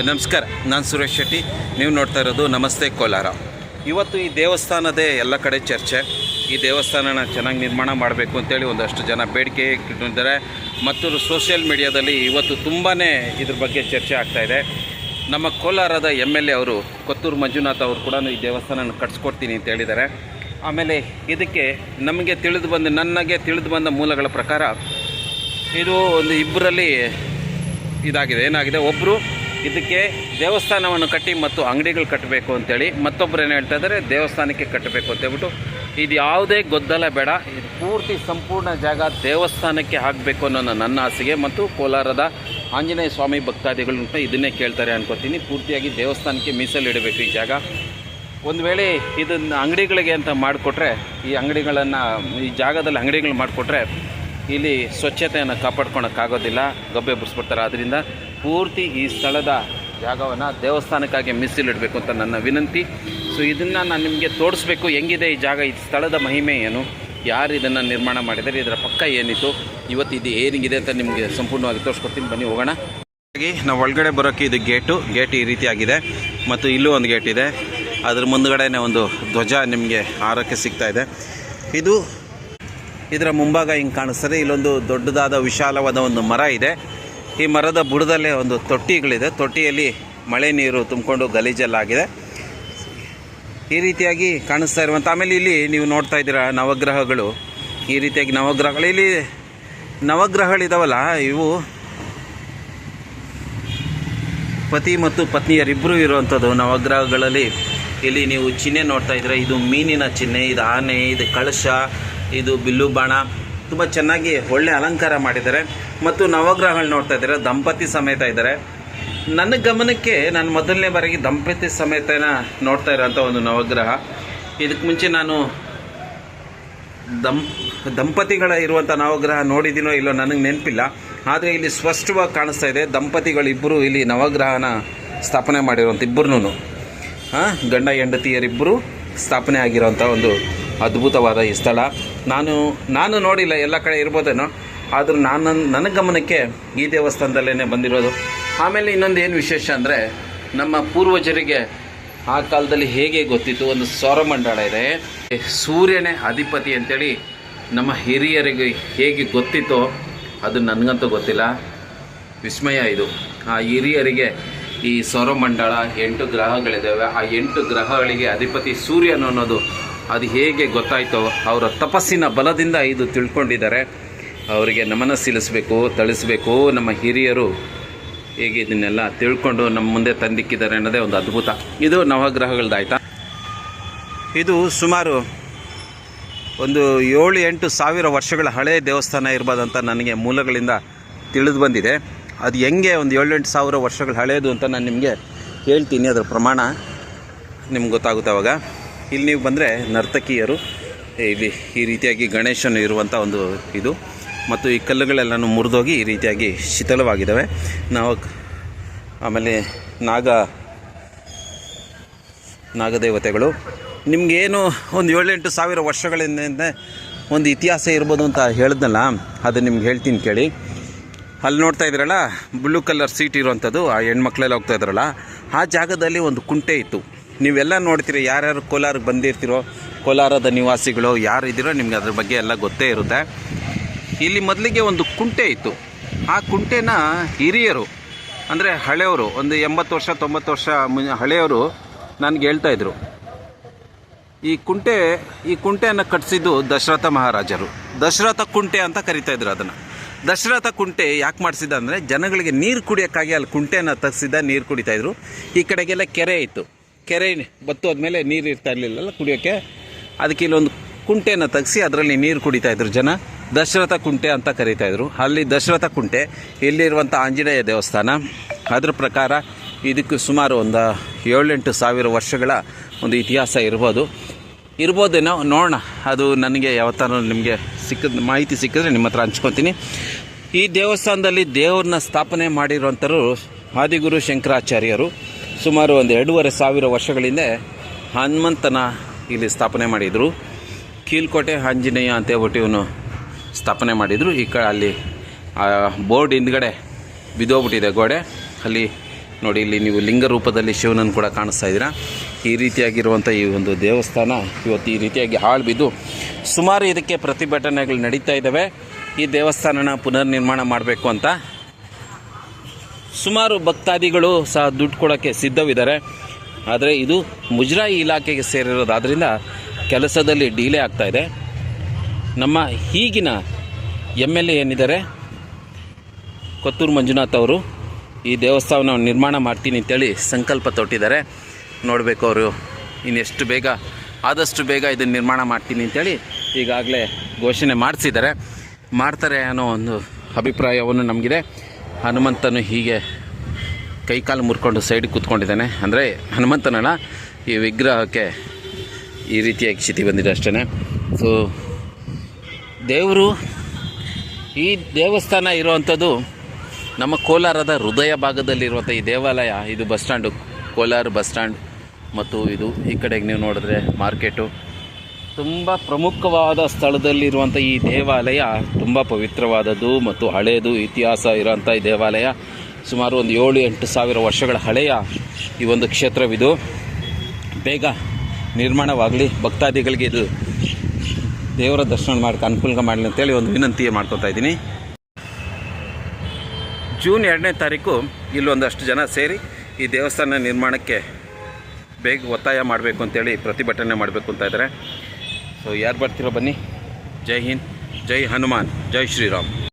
ನಮಸ್ಕಾರ, ನಾನು ಸುರೇಶ್ ಶೆಟ್ಟಿ. ನೀವು ನೋಡ್ತಾ ಇರೋದು ನಮಸ್ತೆ ಕೋಲಾರ. ಇವತ್ತು ಈ ದೇವಸ್ಥಾನದೇ ಎಲ್ಲ ಕಡೆ ಚರ್ಚೆ. ಈ ದೇವಸ್ಥಾನನ ಚೆನ್ನಾಗಿ ನಿರ್ಮಾಣ ಮಾಡಬೇಕು ಅಂತೇಳಿ ಒಂದಷ್ಟು ಜನ ಬೇಡಿಕೆ ಇಟ್ಟಿದ್ದಾರೆ ಮತ್ತು ಸೋಷಿಯಲ್ ಮೀಡಿಯಾದಲ್ಲಿ ಇವತ್ತು ತುಂಬಾ ಇದ್ರ ಬಗ್ಗೆ ಚರ್ಚೆ ಆಗ್ತಾಯಿದೆ. ನಮ್ಮ ಕೋಲಾರದ MLA ಅವರು ಕೊತ್ತೂರು ಮಂಜುನಾಥ್ ಅವರು ಕೂಡ ಈ ದೇವಸ್ಥಾನನ ಕಟ್ಸ್ಕೊಡ್ತೀನಿ ಅಂತ ಹೇಳಿದ್ದಾರೆ. ಆಮೇಲೆ ಇದಕ್ಕೆ ನನಗೆ ತಿಳಿದು ಬಂದ ಮೂಲಗಳ ಪ್ರಕಾರ ಇದು ಒಂದು ಇಬ್ಬರಲ್ಲಿ ಇದಾಗಿದೆ. ಏನಾಗಿದೆ, ಒಬ್ಬರು ಇದಕ್ಕೆ ದೇವಸ್ಥಾನವನ್ನು ಕಟ್ಟಿ ಮತ್ತು ಅಂಗಡಿಗಳು ಕಟ್ಟಬೇಕು ಅಂತೇಳಿ, ಮತ್ತೊಬ್ಬರು ಏನು ಹೇಳ್ತಾ ಇದ್ದಾರೆ ದೇವಸ್ಥಾನಕ್ಕೆ ಕಟ್ಟಬೇಕು ಅಂತ ಹೇಳ್ಬಿಟ್ಟು. ಇದು ಯಾವುದೇ ಗೊಂದಲ ಬೇಡ, ಇದು ಪೂರ್ತಿ ಸಂಪೂರ್ಣ ಜಾಗ ದೇವಸ್ಥಾನಕ್ಕೆ ಹಾಕಬೇಕು ಅನ್ನೋ ನನ್ನ ಆಸೆಗೆ ಮತ್ತು ಕೋಲಾರದ ಆಂಜನೇಯ ಸ್ವಾಮಿ ಭಕ್ತಾದಿಗಳು ಇದನ್ನೇ ಕೇಳ್ತಾರೆ ಅನ್ಕೋತೀನಿ. ಪೂರ್ತಿಯಾಗಿ ದೇವಸ್ಥಾನಕ್ಕೆ ಮೀಸಲಿಡಬೇಕು ಈ ಜಾಗ. ಒಂದು ವೇಳೆ ಇದನ್ನು ಅಂಗಡಿಗಳಿಗೆ ಅಂತ ಮಾಡಿಕೊಟ್ರೆ, ಈ ಜಾಗದಲ್ಲಿ ಅಂಗಡಿಗಳು ಮಾಡಿಕೊಟ್ರೆ ಇಲ್ಲಿ ಸ್ವಚ್ಛತೆಯನ್ನು ಕಾಪಾಡ್ಕೊಳಕ್ಕಾಗೋದಿಲ್ಲ, ಗಬ್ಬೆ ಬಿಡಿಸ್ಬಿಡ್ತಾರೆ. ಆದ್ದರಿಂದ ಪೂರ್ತಿ ಈ ಸ್ಥಳದ ಜಾಗವನ್ನು ದೇವಸ್ಥಾನಕ್ಕಾಗಿ ಮೀಸಲಿಡಬೇಕು ಅಂತ ನನ್ನ ವಿನಂತಿ. ಸೊ ಇದನ್ನು ನಾನು ನಿಮಗೆ ತೋರಿಸ್ಬೇಕು, ಹೆಂಗಿದೆ ಈ ಜಾಗ, ಈ ಸ್ಥಳದ ಮಹಿಮೆ ಏನು, ಯಾರು ಇದನ್ನು ನಿರ್ಮಾಣ ಮಾಡಿದ್ದಾರೆ, ಇದರ ಪಕ್ಕ ಏನಿತ್ತು, ಇವತ್ತು ಇದು ಏನಿಗಿದೆ ಅಂತ ನಿಮಗೆ ಸಂಪೂರ್ಣವಾಗಿ ತೋರಿಸ್ಕೊಡ್ತೀನಿ. ಬನ್ನಿ ಹೋಗೋಣ. ಹಾಗಾಗಿ ನಾವು ಒಳಗಡೆ ಬರೋಕ್ಕೆ ಇದು ಗೇಟ್ ಈ ರೀತಿಯಾಗಿದೆ ಮತ್ತು ಇಲ್ಲೂ ಒಂದು ಗೇಟ್ ಇದೆ. ಅದ್ರ ಮುಂದುಗಡೆನೇ ಒಂದು ಧ್ವಜ ನಿಮಗೆ ಆರೋಕ್ಕೆ ಸಿಗ್ತಾಯಿದೆ. ಇದರ ಮುಂಭಾಗ ಹಿಂಗೆ ಕಾಣಿಸ್ತದೆ. ಇಲ್ಲೊಂದು ದೊಡ್ಡದಾದ ವಿಶಾಲವಾದ ಒಂದು ಮರ ಇದೆ. ಈ ಮರದ ಬುಡದಲ್ಲೇ ಒಂದು ತೊಟ್ಟಿಗಳಿದೆ. ತೊಟ್ಟಿಯಲ್ಲಿ ಮಳೆ ನೀರು ತುಂಬಿಕೊಂಡು ಗಲೀಜೆಲ್ಲಾಗಿದೆ ಈ ರೀತಿಯಾಗಿ ಕಾಣಿಸ್ತಾ ಇರುವಂಥ. ಆಮೇಲೆ ಇಲ್ಲಿ ನೀವು ನೋಡ್ತಾ ಇದ್ದೀರಾ ನವಗ್ರಹಗಳು, ಈ ರೀತಿಯಾಗಿ ಇಲ್ಲಿ ನವಗ್ರಹಗಳಿದಾವಲ್ಲ, ಇವು ಪತಿ ಮತ್ತು ಪತ್ನಿಯರಿಬ್ಬರು ಇರುವಂಥದ್ದು ನವಗ್ರಹಗಳಲ್ಲಿ. ಇಲ್ಲಿ ನೀವು ಚಿಹ್ನೆ ನೋಡ್ತಾ ಇದ್ದೀರಾ, ಇದು ಮೀನಿನ ಚಿಹ್ನೆ, ಇದು ಆನೆ, ಇದು ಕಳಶ, ಇದು ಬಿಲ್ಲು ಬಾಣ, ತುಂಬ ಚೆನ್ನಾಗಿ ಒಳ್ಳೆ ಅಲಂಕಾರ ಮಾಡಿದ್ದಾರೆ. ಮತ್ತು ನವಗ್ರಹಗಳು ನೋಡ್ತಾ ಇದ್ದಾರೆ, ದಂಪತಿ ಸಮೇತ ಇದ್ದಾರೆ. ನನ್ನ ಗಮನಕ್ಕೆ ನಾನು ಮೊದಲನೇ ಬಾರಿಗೆ ದಂಪತಿ ಸಮೇತನ ನೋಡ್ತಾ ಇರೋಂಥ ಒಂದು ನವಗ್ರಹ. ಇದಕ್ಕೆ ಮುಂಚೆ ನಾನು ದಂಪತಿಗಳ ಇರುವಂಥ ನವಗ್ರಹ ನೋಡಿದ್ದೀನೋ ಇಲ್ಲೋ ನನಗೆ ನೆನಪಿಲ್ಲ. ಆದರೆ ಇಲ್ಲಿ ಸ್ಪಷ್ಟವಾಗಿ ಕಾಣಿಸ್ತಾ ಇದೆ, ದಂಪತಿಗಳಿಬ್ಬರು ಇಲ್ಲಿ ನವಗ್ರಹನ ಸ್ಥಾಪನೆ ಮಾಡಿರುವಂಥ ಇಬ್ಬರೂ ಗಂಡ ಹೆಂಡತಿಯರಿಬ್ಬರು ಸ್ಥಾಪನೆ ಆಗಿರೋಂಥ ಒಂದು ಅದ್ಭುತವಾದ ಈ ಸ್ಥಳ. ನಾನು ನೋಡಿಲ್ಲ, ಎಲ್ಲ ಕಡೆ ಇರ್ಬೋದೇನೋ, ಆದರೂ ನನ್ನ ಗಮನಕ್ಕೆ ಈ ದೇವಸ್ಥಾನದಲ್ಲೇ ಬಂದಿರೋದು. ಆಮೇಲೆ ಇನ್ನೊಂದು ಏನು ವಿಶೇಷ ಅಂದರೆ, ನಮ್ಮ ಪೂರ್ವಜರಿಗೆ ಆ ಕಾಲದಲ್ಲಿ ಹೇಗೆ ಗೊತ್ತಿತ್ತು, ಒಂದು ಸೌರಮಂಡಲ ಇದೆ, ಸೂರ್ಯನೇ ಅಧಿಪತಿ ಅಂತೇಳಿ ನಮ್ಮ ಹಿರಿಯರಿಗೆ ಹೇಗೆ ಗೊತ್ತಿತ್ತೋ ಅದು ನನಗಂತೂ ಗೊತ್ತಿಲ್ಲ. ವಿಸ್ಮಯ ಇದು. ಆ ಹಿರಿಯರಿಗೆ ಈ ಸೌರಮಂಡಲ 8 ಗ್ರಹಗಳಿದ್ದಾವೆ, ಆ 8 ಗ್ರಹಗಳಿಗೆ ಅಧಿಪತಿ ಸೂರ್ಯನು ಅನ್ನೋದು ಅದು ಹೇಗೆ ಗೊತ್ತಾಯಿತೋ ಅವರ ತಪಸ್ಸಿನ ಬಲದಿಂದ ಇದು ತಿಳ್ಕೊಂಡಿದ್ದಾರೆ. ಅವರಿಗೆ ನಮನ ತಿಳಿಸ್ಬೇಕು. ನಮ್ಮ ಹಿರಿಯರು ಹೇಗೆ ಇದನ್ನೆಲ್ಲ ತಿಳ್ಕೊಂಡು ನಮ್ಮ ಮುಂದೆ ತಂದಿಕ್ಕಿದ್ದಾರೆ ಅನ್ನೋದೇ ಒಂದು ಅದ್ಭುತ. ಇದು ನವಗ್ರಹಗಳದ್ದಾಯ್ತಾ. ಇದು ಸುಮಾರು ಒಂದು 7-8 ಸಾವಿರ ವರ್ಷಗಳ ಹಳೆಯ ದೇವಸ್ಥಾನ ಇರ್ಬೋದಂತ ನನಗೆ ಮೂಲಗಳಿಂದ ತಿಳಿದು ಬಂದಿದೆ. ಅದು ಹೆಂಗೆ ಒಂದು 7-8 ಸಾವಿರ ವರ್ಷಗಳ ಹಳೆಯದು ಅಂತ ನಾನು ನಿಮಗೆ ಹೇಳ್ತೀನಿ, ಅದರ ಪ್ರಮಾಣ ನಿಮ್ಗೆ ಗೊತ್ತಾಗುತ್ತೆ ಅವಾಗ. ಇಲ್ಲಿ ನೀವು ಬಂದರೆ ನರ್ತಕಿಯರು ಇಲ್ಲಿ ಈ ರೀತಿಯಾಗಿ ಗಣೇಶನು ಇರುವಂಥ ಒಂದು ಇದು, ಮತ್ತು ಈ ಕಲ್ಲುಗಳೆಲ್ಲನೂ ಮುರಿದೋಗಿ ಈ ರೀತಿಯಾಗಿ ಶಿಥಿಲವಾಗಿದ್ದಾವೆ. ಆಮೇಲೆ ನಾಗದೇವತೆಗಳು. ನಿಮಗೇನು ಒಂದು 7-8 ಸಾವಿರ ವರ್ಷಗಳಿಂದ ಒಂದು ಇತಿಹಾಸ ಇರ್ಬೋದು ಅಂತ ಹೇಳಿದ್ನಲ್ಲ, ಅದು ನಿಮ್ಗೆ ಹೇಳ್ತೀನಿ ಕೇಳಿ. ಅಲ್ಲಿ ನೋಡ್ತಾ ಇದ್ರಲ್ಲ ಬ್ಲೂ ಕಲರ್ ಸೀಟ್ ಇರುವಂಥದ್ದು, ಆ ಹೆಣ್ಮಕ್ಳೆಲ್ಲ ಹೋಗ್ತಾ ಇದ್ರಲ್ಲ, ಆ ಜಾಗದಲ್ಲಿ ಒಂದು ಕುಂಟೆ ಇತ್ತು. ನೀವೆಲ್ಲ ನೋಡ್ತೀರಿ, ಯಾರ್ಯಾರು ಕೋಲಾರಕ್ಕೆ ಬಂದಿರ್ತೀರೋ, ಕೋಲಾರದ ನಿವಾಸಿಗಳು ಯಾರು ಇದ್ದೀರೋ ನಿಮ್ಗೆ ಅದ್ರ ಬಗ್ಗೆ ಎಲ್ಲ ಗೊತ್ತೇ ಇರುತ್ತೆ. ಇಲ್ಲಿ ಮೊದಲಿಗೆ ಒಂದು ಕುಂಟೆ ಇತ್ತು. ಆ ಕುಂಟೆನ ಹಿರಿಯರು ಅಂದರೆ ಹಳೆಯವರು, ಒಂದು 80 ವರ್ಷ 90 ವರ್ಷ ಹಳೆಯವರು ನನಗೆ ಹೇಳ್ತಾಯಿದ್ರು. ಈ ಕುಂಟೆಯನ್ನು ಕಟ್ಟಿಸಿದ್ದು ದಶರಥ ಮಹಾರಾಜರು. ದಶರಥ ಕುಂಟೆ ಅಂತ ಕರಿತಾಯಿದ್ರು ಅದನ್ನು. ದಶರಥ ಕುಂಟೆ ಯಾಕೆ ಮಾಡಿಸಿದ ಅಂದರೆ, ಜನಗಳಿಗೆ ನೀರು ಕುಡಿಯೋಕ್ಕಾಗಿ ಅಲ್ಲಿ ಕುಂಟೆಯನ್ನು ತೆಗೆಸಿದ್ದ, ನೀರು ಕುಡಿತಾಯಿದ್ರು. ಈ ಕಡೆಗೆಲ್ಲ ಕೆರೆ ಇತ್ತು, ಕೆರೆ ಬತ್ತು ಆದಮೇಲೆ ನೀರು ಇರ್ತಾ ಇರಲಿಲ್ಲಲ್ಲ ಕುಡಿಯೋಕ್ಕೆ, ಅದಕ್ಕೆ ಇಲ್ಲೊಂದು ಕುಂಟೆಯನ್ನು ತೆಗೆಸಿ ಅದರಲ್ಲಿ ನೀರು ಕುಡಿತಾಯಿದ್ರು ಜನ. ದಶರಥ ಕುಂಟೆ ಅಂತ ಕರೀತಾಯಿದ್ರು. ಅಲ್ಲಿ ದಶರಥ ಕುಂಟೆ, ಇಲ್ಲಿರುವಂಥ ಆಂಜನೇಯ ದೇವಸ್ಥಾನ. ಅದರ ಪ್ರಕಾರ ಇದಕ್ಕೆ ಸುಮಾರು ಒಂದು 7-8 ಸಾವಿರ ವರ್ಷಗಳ ಒಂದು ಇತಿಹಾಸ ಇರ್ಬೋದೇನೋ, ನೋಡೋಣ. ಅದು ನನಗೆ ಯಾವತ್ತಾರು ನಿಮಗೆ ಮಾಹಿತಿ ಸಿಕ್ಕಿದ್ರೆ ನಿಮ್ಮ ಹತ್ರ ಹಂಚ್ಕೊತೀನಿ. ಈ ದೇವಸ್ಥಾನದಲ್ಲಿ ದೇವ್ರನ್ನ ಸ್ಥಾಪನೆ ಮಾಡಿರುವಂಥರು ಆದಿಗುರು ಶಂಕರಾಚಾರ್ಯರು. ಸುಮಾರು ಒಂದು 2.5 ಸಾವಿರ ವರ್ಷಗಳಿಂದ ಹನುಮಂತನ ಇಲ್ಲಿ ಸ್ಥಾಪನೆ ಮಾಡಿದರು. ಕೀಲ್ಕೋಟೆ ಆಂಜನೇಯ ಅಂತ ಹೇಳ್ಬಿಟ್ಟು ಇವನು ಸ್ಥಾಪನೆ ಮಾಡಿದರು. ಅಲ್ಲಿ ಬೋರ್ಡ್ ಹಿಂದ್ಗಡೆ ಬಿದ್ದೋಗ್ಬಿಟ್ಟಿದೆ ಗೋಡೆ, ಅಲ್ಲಿ ನೋಡಿ ಇಲ್ಲಿ ನೀವು ಲಿಂಗ ರೂಪದಲ್ಲಿ ಶಿವನನ್ನು ಕೂಡ ಕಾಣಿಸ್ತಾ ಇದ್ದೀರಾ. ಈ ರೀತಿಯಾಗಿರುವಂಥ ಈ ಒಂದು ದೇವಸ್ಥಾನ ಇವತ್ತು ಈ ರೀತಿಯಾಗಿ ಹಾಳು ಬಿದ್ದು ಸುಮಾರು ಇದಕ್ಕೆ ಪ್ರತಿಭಟನೆಗಳು ನಡೀತಾ ಇದ್ದಾವೆ. ಈ ದೇವಸ್ಥಾನನ ಪುನರ್ ನಿರ್ಮಾಣ ಮಾಡಬೇಕು ಅಂತ ಸುಮಾರು ಭಕ್ತಾದಿಗಳು ಸಹ ದುಡ್ಡು ಕೊಡೋಕ್ಕೆ ಸಿದ್ಧವಿದ್ದಾರೆ. ಆದರೆ ಇದು ಮುಜರಾಯಿ ಇಲಾಖೆಗೆ ಸೇರಿರೋದಾದ್ರಿಂದ ಕೆಲಸದಲ್ಲಿ ಡಿಲೇ ಆಗ್ತಾಯಿದೆ. ನಮ್ಮ ಈಗಿನ MLA ಏನಿದ್ದಾರೆ ಕೊತ್ತೂರು ಮಂಜುನಾಥ್ ಅವರು ಈ ದೇವಸ್ಥಾನವನ್ನು ನಿರ್ಮಾಣ ಮಾಡ್ತೀನಿ ಅಂತೇಳಿ ಸಂಕಲ್ಪ ತೊಟ್ಟಿದ್ದಾರೆ. ನೋಡಬೇಕು ಅವರು ಇನ್ನೆಷ್ಟು ಬೇಗ ಆದಷ್ಟು ಬೇಗ ಇದನ್ನು ನಿರ್ಮಾಣ ಮಾಡ್ತೀನಿ ಅಂತೇಳಿ ಈಗಾಗಲೇ ಘೋಷಣೆ ಮಾಡ್ತಾರೆ ಅನ್ನೋ ಒಂದು ಅಭಿಪ್ರಾಯವನ್ನು ನಮಗಿದೆ. ಹನುಮಂತನು ಹೀಗೆ ಕೈಕಾಲು ಮುರ್ಕೊಂಡು ಸೈಡಿಗೆ ಕೂತ್ಕೊಂಡಿದ್ದಾನೆ. ಅಂದರೆ ಹನುಮಂತನಲ್ಲ, ಈ ವಿಗ್ರಹಕ್ಕೆ ಈ ರೀತಿಯಾಗಿ ಸ್ಥಿತಿ ಬಂದಿದೆ ಅಷ್ಟೇ. ಸೊ ದೇವರು ಈ ದೇವಸ್ಥಾನ ಇರುವಂಥದ್ದು ನಮ್ಮ ಕೋಲಾರದ ಹೃದಯ ಭಾಗದಲ್ಲಿರುವಂಥ ಈ ದೇವಾಲಯ. ಇದು bus stand, Kolar bus stand ಮತ್ತು ಇದು ಈ ಕಡೆಗೆ ನೀವು ನೋಡಿದ್ರೆ ಮಾರ್ಕೆಟು. ತುಂಬ ಪ್ರಮುಖವಾದ ಸ್ಥಳದಲ್ಲಿರುವಂಥ ಈ ದೇವಾಲಯ ತುಂಬ ಪವಿತ್ರವಾದದ್ದು ಮತ್ತು ಹಳೆಯದು, ಇತಿಹಾಸ ಇರೋಂಥ ಈ ದೇವಾಲಯ. ಸುಮಾರು ಒಂದು 7-8 ಸಾವಿರ ವರ್ಷಗಳ ಹಳೆಯ ಈ ಒಂದು ಕ್ಷೇತ್ರವಿದು. ಬೇಗ ನಿರ್ಮಾಣವಾಗಲಿ, ಭಕ್ತಾದಿಗಳಿಗೆ ಇದು ದೇವರ ದರ್ಶನ ಮಾಡೋಕ್ಕೆ ಅನುಕೂಲ ಮಾಡಲಿ ಅಂತೇಳಿ ಒಂದು ವಿನಂತಿ ಮಾಡ್ಕೊತಾ ಇದ್ದೀನಿ. ಜೂನ್ 2ನೇ ತಾರೀಕು ಇಲ್ಲೊಂದಷ್ಟು ಜನ ಸೇರಿ ಈ ದೇವಸ್ಥಾನ ನಿರ್ಮಾಣಕ್ಕೆ ಬೇಗ ಒತ್ತಾಯ ಮಾಡಬೇಕು ಅಂತೇಳಿ ಪ್ರತಿಭಟನೆ ಮಾಡಬೇಕು ಅಂತ ಇದ್ದಾರೆ. ಸೊ ಯಾರು ಬರ್ತಿರೋ ಬನ್ನಿ. ಜೈ ಹಿಂದ್, ಜೈ ಹನುಮಾನ್, ಜೈ ಶ್ರೀರಾಮ್.